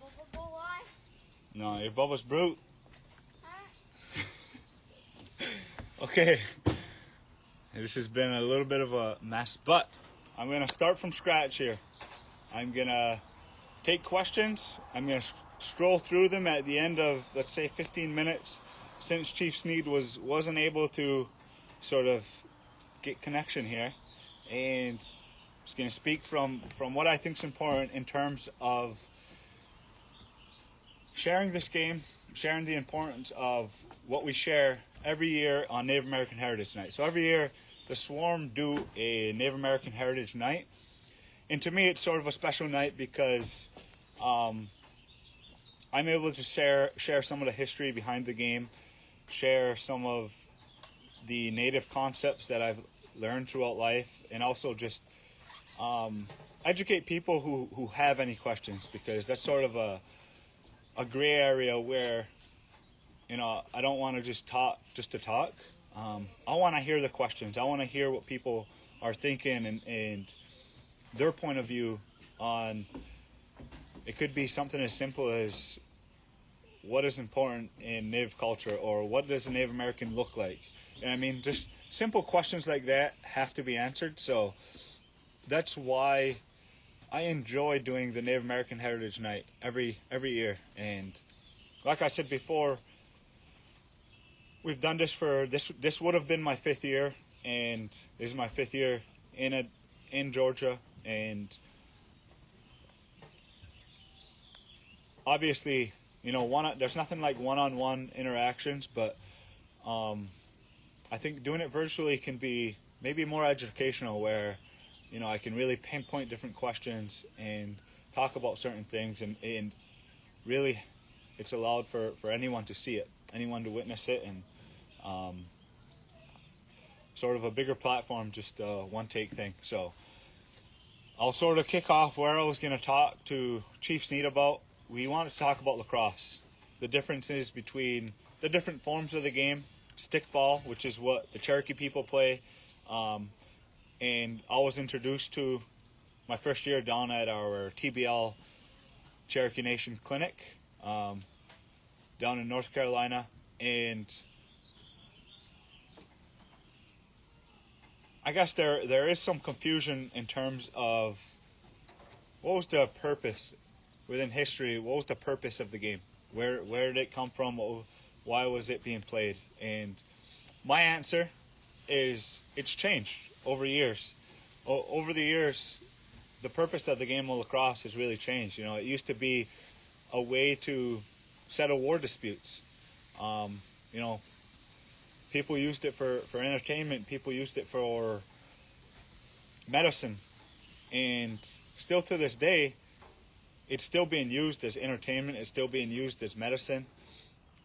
Bubba go on? No, your Bubba's brute. Huh? Okay. This has been a little bit of a mess, but I'm going to start from scratch here. I'm going to take questions. I'm going to scroll through them at the end of, let's say, 15 minutes, since Chief Sneed wasn't able to sort of get connection here. And I'm just going to speak from what I think is important in terms of sharing this game, sharing the importance of what we share every year on Native American Heritage Night. So every year, the Swarm do a Native American Heritage Night. And to me, it's sort of a special night because I'm able to share some of the history behind the game, share some of the Native concepts that I've learned throughout life, and also just educate people who have any questions, because that's sort of a gray area where, I don't want to just talk just to talk. I want to hear the questions. I want to hear what people are thinking and their point of view on. It could be something as simple as what is important in Native culture, or what does a Native American look like? And I mean, just simple questions like that have to be answered. So that's why I enjoy doing the Native American Heritage Night every year. And like I said before, we've done this this would have been my 5th year, and this is my 5th year in Georgia. And obviously, there's nothing like one-on-one interactions, but I think doing it virtually can be maybe more educational, where I can really pinpoint different questions and talk about certain things, and really it's allowed for anyone to see it, anyone to witness it, and sort of a bigger platform, just a one-take thing. So I'll sort of kick off where I was going to talk to Chief Sneed about. We wanted to talk about lacrosse, the differences between the different forms of the game, stickball, which is what the Cherokee people play, and I was introduced to my first year down at our TBL Cherokee Nation clinic down in North Carolina. And I guess there is some confusion in terms of what was the purpose within history. What was the purpose of the game? Where did it come from? Why was it being played? And my answer is it's changed over years. Over the years, the purpose of the game of lacrosse has really changed. It used to be a way to settle war disputes. People used it for entertainment. People used it for medicine. And still to this day, it's still being used as entertainment. It's still being used as medicine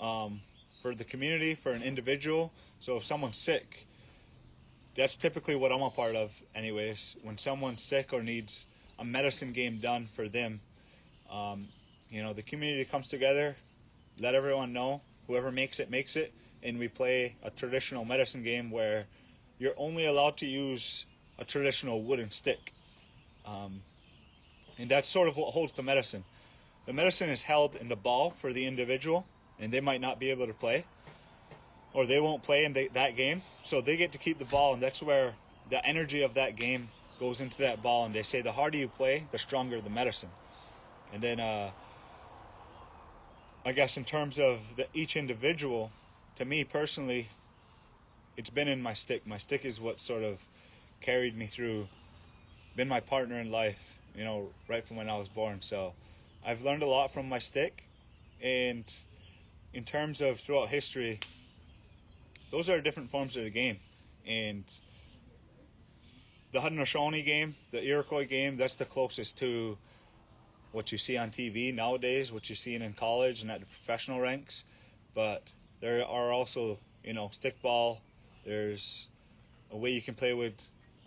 for the community, for an individual. So if someone's sick, that's typically what I'm a part of anyways. When someone's sick or needs a medicine game done for them, the community comes together, let everyone know. Whoever makes it, and we play a traditional medicine game where you're only allowed to use a traditional wooden stick. And that's sort of what holds the medicine. The medicine is held in the ball for the individual, and they might not be able to play, or they won't play in that game, so they get to keep the ball, and that's where the energy of that game goes into that ball. And they say the harder you play, the stronger the medicine. And then I guess in terms of each individual, to me personally, it's been in my stick. My stick is what sort of carried me through, been my partner in life, right from when I was born. So I've learned a lot from my stick. And in terms of throughout history, those are different forms of the game. And the Haudenosaunee game, the Iroquois game, that's the closest to what you see on TV nowadays, what you're seeing in college and at the professional ranks. But there are also, stickball. There's a way you can play with,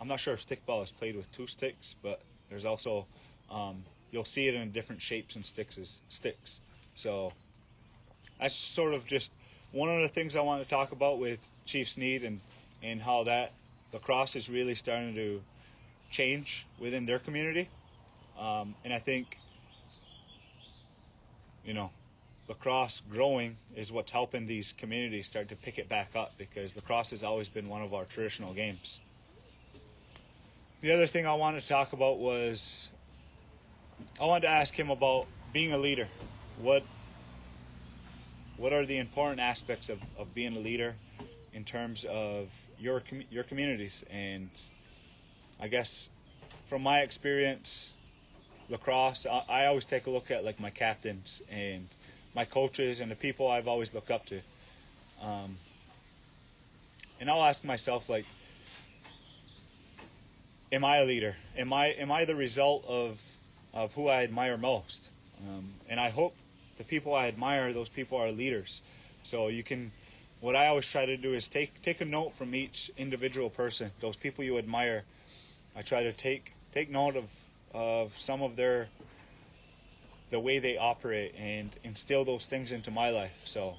I'm not sure if stickball is played with 2 sticks, but there's also, you'll see it in different shapes and sticks. So that's sort of just one of the things I want to talk about with Chief Sneed, and how that lacrosse is really starting to change within their community. And I think lacrosse growing is what's helping these communities start to pick it back up, because lacrosse has always been one of our traditional games. The other thing I wanted to talk about was I wanted to ask him about being a leader. What are the important aspects of being a leader in terms of your communities? And I guess from my experience, lacrosse, I always take a look at like my captains and my coaches and the people I've always looked up to. And I'll ask myself, like, am I a leader? Am I the result of who I admire most? And I hope the people I admire, those people are leaders. So what I always try to do is take a note from each individual person, those people you admire. I try to take note of some of the way they operate and instill those things into my life. So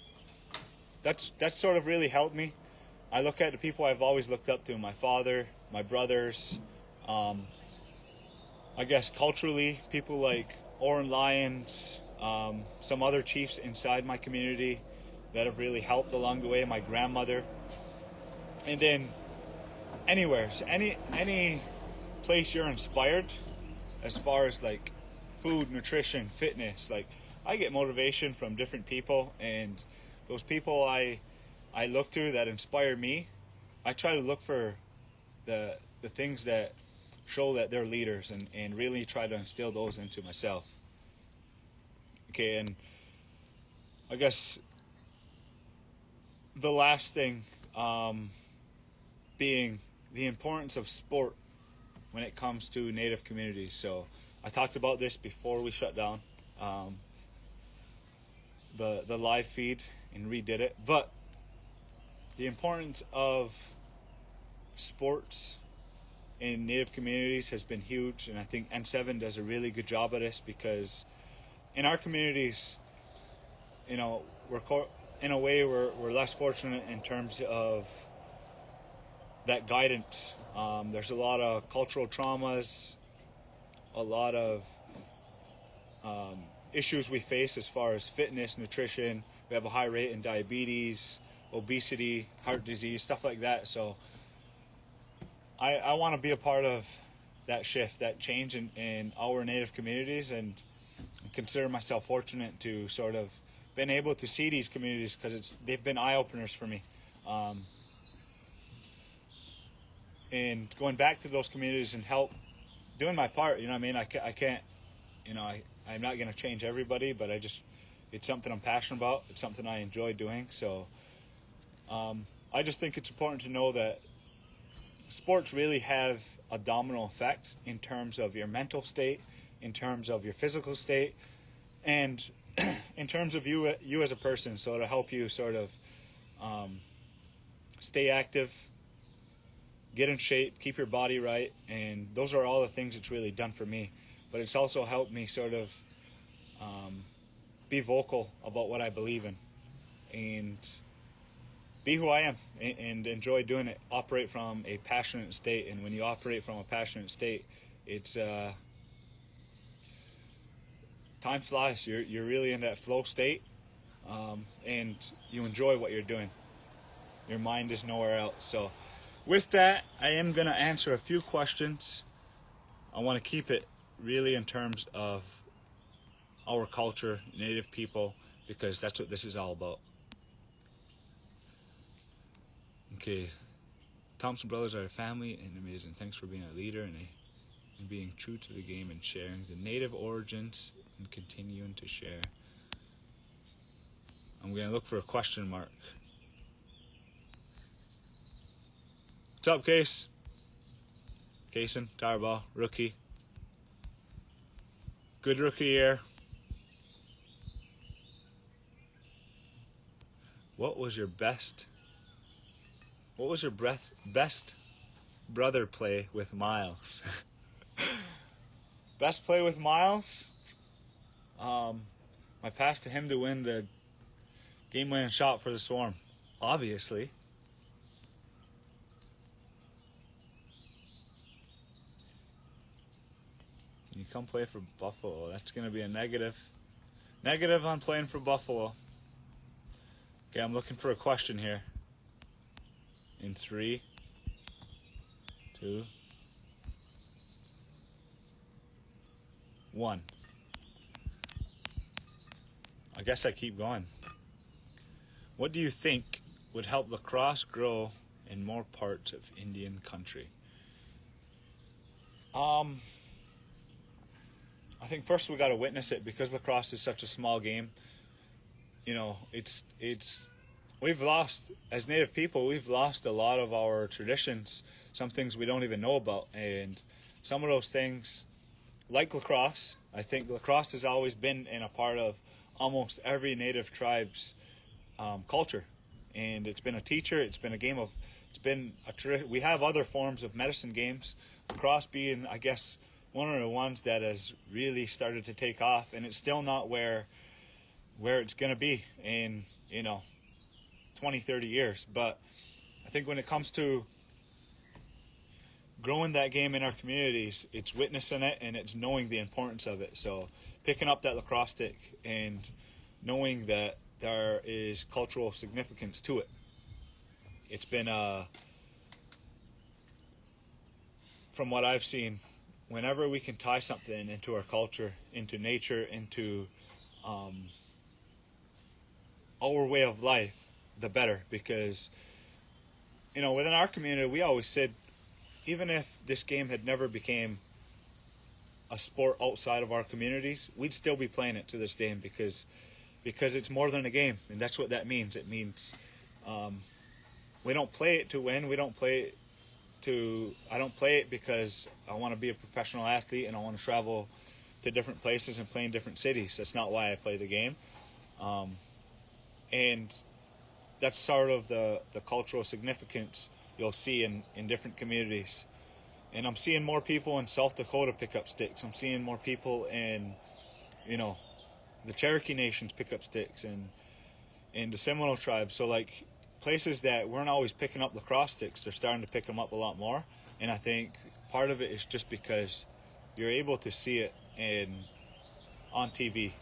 that's sort of really helped me. I look at the people I've always looked up to, my father, my brothers, I guess culturally, people like Oren Lyons, some other chiefs inside my community that have really helped along the way, my grandmother. And then anywhere, so any place you're inspired, as far as like food, nutrition, fitness, like I get motivation from different people, and those people I look to that inspire me, I try to look for the things that show that they're leaders and really try to instill those into myself. Okay, and I guess the last thing being the importance of sport when it comes to Native communities. So I talked about this before we shut down the live feed and redid it, but the importance of sports in Native communities has been huge, and I think N7 does a really good job of this, because in our communities, we're less fortunate in terms of that guidance. There's a lot of cultural traumas, a lot of issues we face as far as fitness, nutrition. We have a high rate in diabetes, obesity, heart disease, stuff like that. So I want to be a part of that shift, that change in our Native communities, and consider myself fortunate to sort of been able to see these communities, because they've been eye-openers for me. And going back to those communities and help doing my part, I mean, I can't, I'm not going to change everybody, but it's something I'm passionate about. It's something I enjoy doing. So I just think it's important to know that sports really have a domino effect in terms of your mental state, in terms of your physical state, and in terms of you as a person. So to help you sort of stay active, get in shape, keep your body right, and those are all the things it's really done for me. But it's also helped me sort of be vocal about what I believe in and be who I am and enjoy doing it, operate from a passionate state. And when you operate from a passionate state, it's time flies. You're really in that flow state, and you enjoy what you're doing. Your mind is nowhere else. So with that, I am going to answer a few questions. I want to keep it really in terms of our culture, Native people, because that's what this is all about. Okay, Thompson brothers are a family and amazing. Thanks for being a leader and being true to the game and sharing the Native origins and continuing to share. I'm going to look for a question mark. What's up, Case? Cason, Tarball, rookie. Good rookie year. What was your best brother play with Miles? Best play with Miles? My pass to him to win the game-winning shot for the Swarm, obviously. Can you come play for Buffalo? That's going to be a negative. Negative on playing for Buffalo. Okay, I'm looking for a question here. In 3, 2, 1. I guess I keep going. What do you think would help lacrosse grow in more parts of Indian country? I think first we got to witness it, because lacrosse is such a small game. You know, we've lost, as Native people, we've lost a lot of our traditions, some things we don't even know about, and some of those things, like lacrosse, I think lacrosse has always been in a part of almost every Native tribe's culture, and it's been a teacher, it's been a game of, we have other forms of medicine games, lacrosse being, I guess, one of the ones that has really started to take off, and it's still not where it's going to be in, 20, 30 years. But I think when it comes to growing that game in our communities, it's witnessing it and it's knowing the importance of it. So picking up that lacrosse stick and knowing that there is cultural significance to it. It's been, from what I've seen, whenever we can tie something into our culture, into nature, into our way of life, the better. Because, within our community, we always said, even if this game had never became a sport outside of our communities, we'd still be playing it to this day, because it's more than a game, and that's what that means. It means we don't play it to win. We don't play it I don't play it because I want to be a professional athlete and I want to travel to different places and play in different cities. That's not why I play the game. And that's sort of the cultural significance you'll see in different communities. And I'm seeing more people in South Dakota pick up sticks. I'm seeing more people in, the Cherokee Nations pick up sticks, and the Seminole tribes. So, like, places that weren't always picking up lacrosse sticks, they're starting to pick them up a lot more. And I think part of it is just because you're able to see it on TV.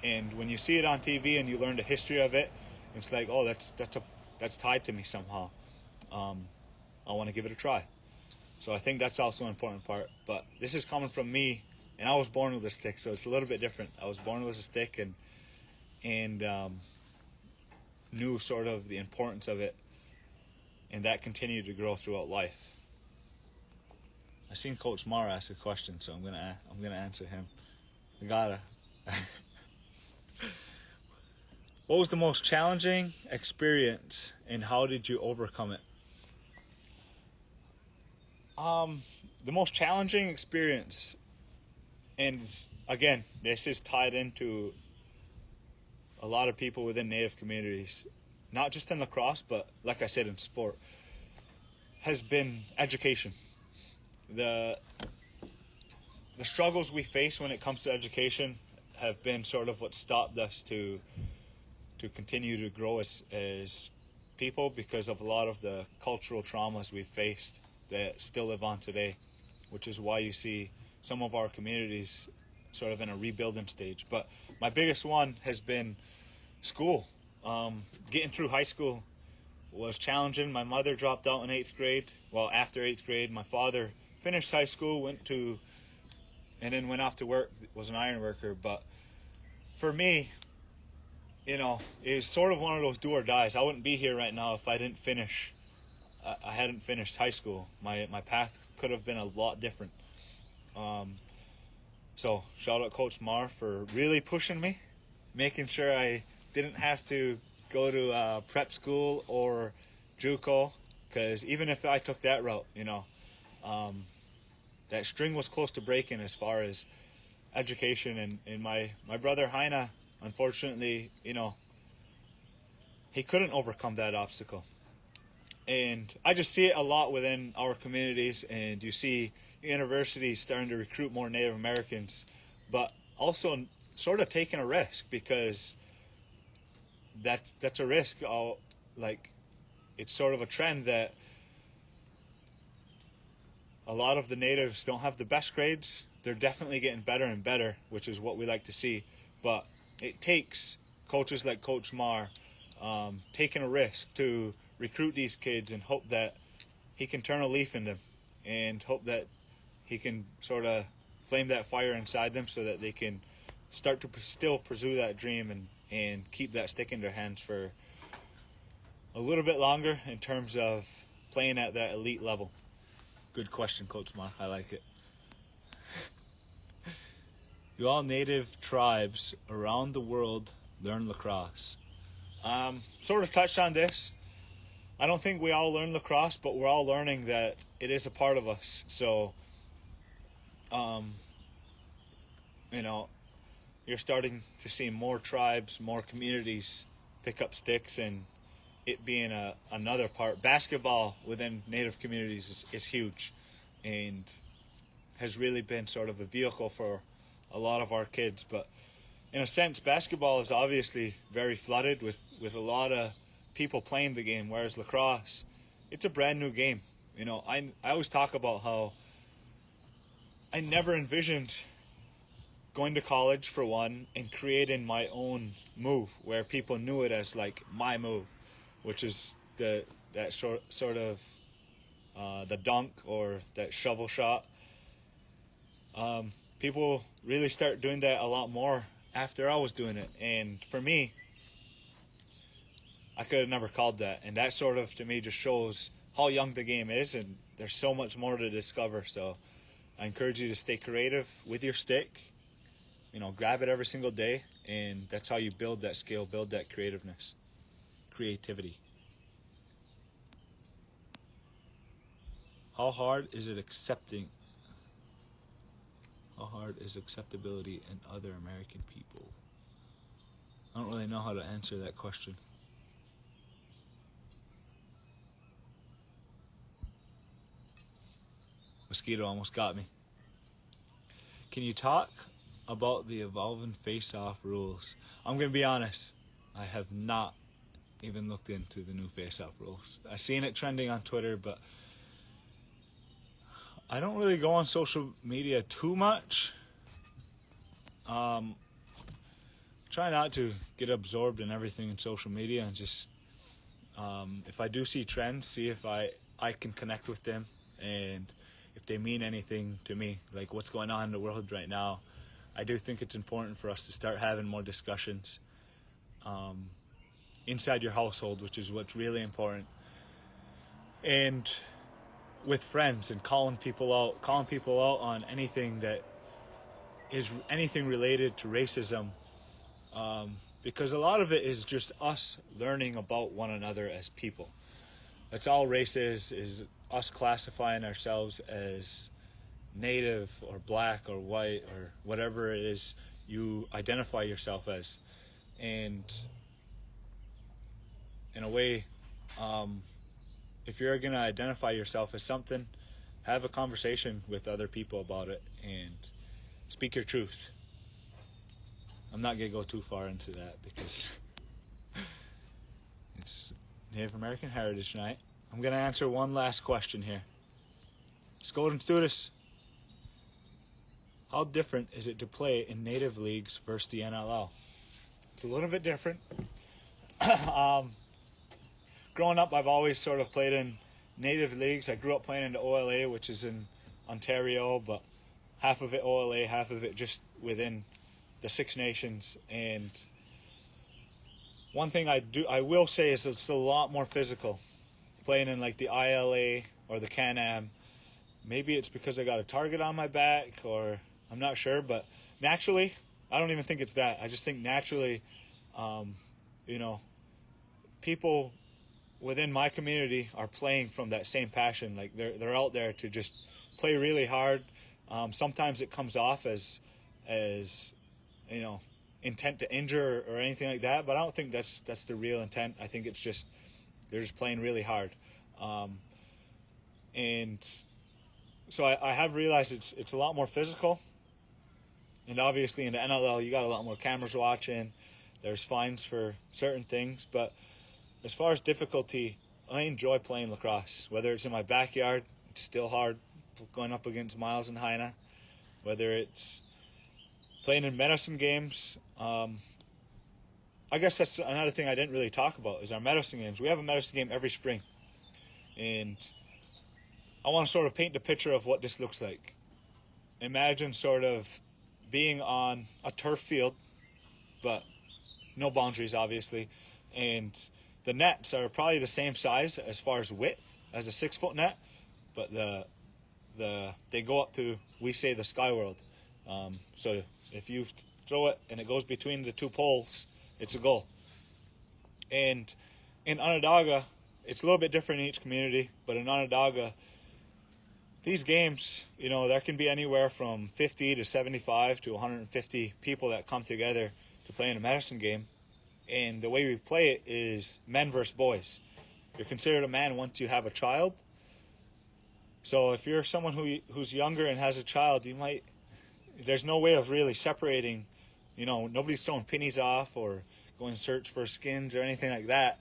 And when you see it on TV and you learn the history of it, it's like, oh, that's tied to me somehow. I want to give it a try. So I think that's also an important part. But this is coming from me, and I was born with a stick, so it's a little bit different. I was born with a stick and knew sort of the importance of it, and that continued to grow throughout life. I seen Coach Marr ask a question, so I'm gonna answer him. I gotta. What was the most challenging experience, and how did you overcome it? The most challenging experience, and again, this is tied into a lot of people within Native communities, not just in lacrosse, but like I said, in sport, has been education. The struggles we face when it comes to education have been sort of what stopped us to continue to grow as people, because of a lot of the cultural traumas we've faced that still live on today, which is why you see some of our communities sort of in a rebuilding stage. But my biggest one has been school. Getting through high school was challenging. My mother dropped out in 8th grade. Well, after 8th grade, my father finished high school, and then went off to work, was an iron worker. But for me, it's sort of one of those do or dies. I wouldn't be here right now if I hadn't finished high school. My path could have been a lot different. So shout out Coach Marr for really pushing me, making sure I didn't have to go to prep school or JUCO, because even if I took that route, that string was close to breaking as far as education. And my brother Heine, unfortunately, he couldn't overcome that obstacle. And I just see it a lot within our communities, and you see universities starting to recruit more Native Americans, but also sort of taking a risk, because that's a risk. It's sort of a trend that a lot of the natives don't have the best grades. They're definitely getting better and better, which is what we like to see. But it takes coaches like Coach Marr taking a risk to recruit these kids and hope that he can turn a leaf in them and hope that he can sort of flame that fire inside them so that they can start to still pursue that dream and keep that stick in their hands for a little bit longer in terms of playing at that elite level. Good question, Coach Marr. I like it. Do all native tribes around the world learn lacrosse? Sort of touched on this. I don't think we all learn lacrosse, but we're all learning that it is a part of us. So, you're starting to see more tribes, more communities pick up sticks, and it being another part. Basketball within Native communities is huge and has really been sort of a vehicle for a lot of our kids. But in a sense, basketball is obviously very flooded with a lot of people playing the game, whereas lacrosse, it's a brand new game. I always talk about how I never envisioned going to college, for one, and creating my own move where people knew it as like my move, which is that sort of the dunk or that shovel shot. People really start doing that a lot more after I was doing it, and for me, I could have never called that, and that sort of to me just shows how young the game is, and there's so much more to discover. So I encourage you to stay creative with your stick. Grab it every single day, and that's how you build that skill, build that creativity. How hard is acceptability in other American people? I don't really know how to answer that question. Mosquito almost got me. Can you talk about the evolving face-off rules? I'm going to be honest. I have not even looked into the new face-off rules. I've seen it trending on Twitter, but I don't really go on social media too much. Try not to get absorbed in everything in social media, and just if I do see trends, see if I can connect with them and if they mean anything to me, like what's going on in the world right now. I do think it's important for us to start having more discussions inside your household, which is what's really important, and with friends, and calling people out on anything that is anything related to racism, because a lot of it is just us learning about one another as people. That's all race is us classifying ourselves as Native or black or white or whatever it is you identify yourself as. And in a way, if you're going to identify yourself as something, have a conversation with other people about it and speak your truth. I'm not going to go too far into that because it's Native American Heritage Night. I'm going to answer one last question here. Golden Studis, how different is it to play in Native leagues versus the NLL? It's a little bit different. Growing up, I've always sort of played in Native leagues. I grew up playing in the OLA, which is in Ontario, but half of it OLA, half of it just within the Six Nations. And one thing I will say is it's a lot more physical playing in like the ILA or the Can-Am. Maybe it's because I got a target on my back, or I'm not sure, but naturally, I don't even think it's that. I just think naturally, people within my community are playing from that same passion. Like they're out there to just play really hard. Sometimes it comes off as intent to injure or anything like that, but I don't think that's the real intent. I think it's just they're just playing really hard. And so I have realized it's a lot more physical. And obviously in the NLL, you got a lot more cameras watching. There's fines for certain things. But as far as difficulty, I enjoy playing lacrosse. Whether it's in my backyard, it's still hard going up against Miles and Heine. Whether it's playing in medicine games, I guess that's another thing I didn't really talk about is our medicine games. We have a medicine game every spring, and I want to sort of paint the picture of what this looks like. Imagine sort of being on a turf field, but no boundaries, obviously, and the nets are probably the same size as far as width as a 6-foot net, but they go up to, we say, the sky world. So if you throw it and it goes between the two poles, it's a goal. And in Onondaga, it's a little bit different in each community, but in Onondaga, these games, there can be anywhere from 50 to 75 to 150 people that come together to play in a medicine game. And the way we play it is men versus boys. You're considered a man once you have a child. So if you're someone who's younger and has a child, there's no way of really separating. Nobody's throwing pennies off or going to search for skins or anything like that.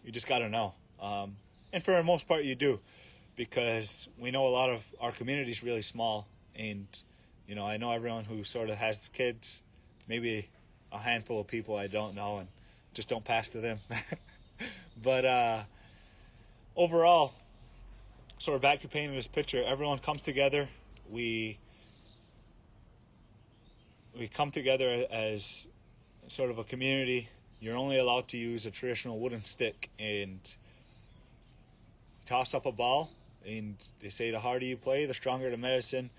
You just got to know. And for the most part, you do, because we know a lot of our community is really small. And, I know everyone who sort of has kids, maybe a handful of people I don't know and just don't pass to them. But overall, sort of back to painting this picture, everyone comes together. We come together as sort of a community. You're only allowed to use a traditional wooden stick and toss up a ball. And they say the harder you play, the stronger the medicine.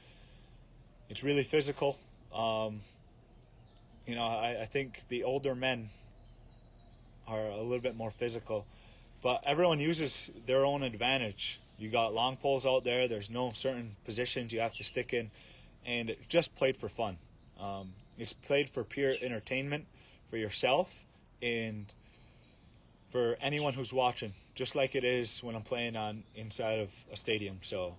It's really physical. I think the older men are a little bit more physical, but everyone uses their own advantage. You got long poles out there. There's no certain positions you have to stick in, and it's just played for fun. It's played for pure entertainment for yourself and for anyone who's watching, just like it is when I'm playing inside of a stadium. So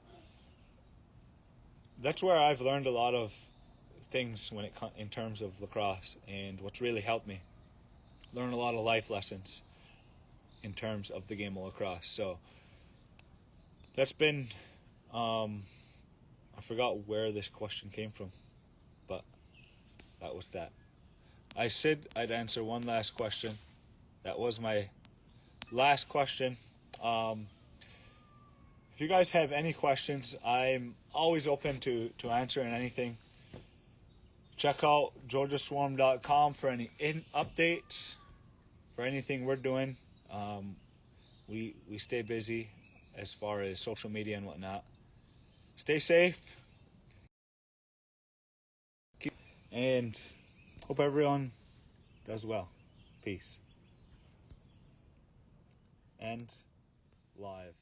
that's where I've learned a lot of things in terms of lacrosse, and what's really helped me learn a lot of life lessons in terms of the game of lacrosse. So that's been, I forgot where this question came from, but that was that. I said I'd answer one last question. That was my last question. If you guys have any questions, I'm always open to answering anything. Check out georgiaswarm.com for any updates, for anything we're doing. We stay busy as far as social media and whatnot. Stay safe, and hope everyone does well. Peace. And live.